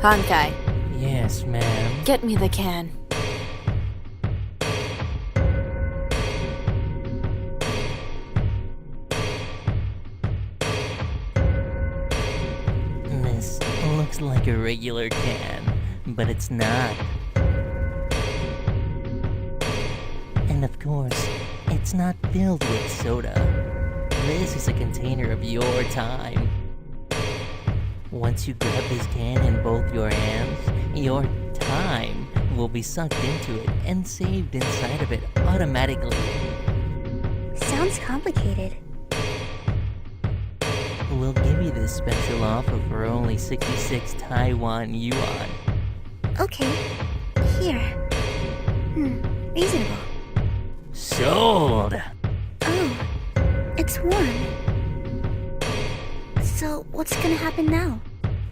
Hankai, Yes, ma'am. get me the can. This looks like a regular can, but it's not. And of course, it's not filled with soda. This is a container of your time. Once you grab this can in both your hands, your time will be sucked into it and saved inside of it automatically. Sounds complicated. We'll give you this special offer for only 66 Taiwan yuan. Okay. Here. Reasonable. Sold! Oh, it's warm. So, what's gonna happen now?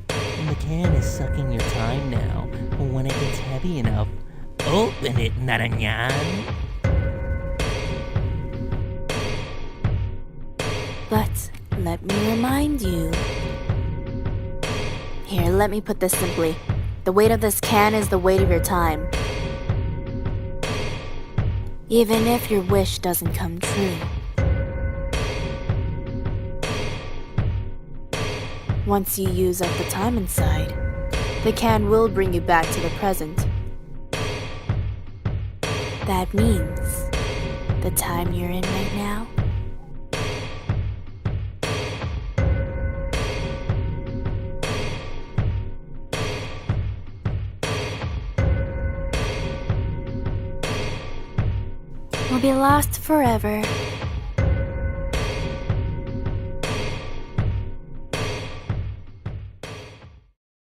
The can is sucking your time now. When it gets heavy enough, open it, Naranyan. But let me remind you. Here, let me put this simply. The weight of this can is the weight of your time. Even if your wish doesn't come true. Once you use up the time inside, the can will bring you back to the present. That means the time you're in right now will be lost forever.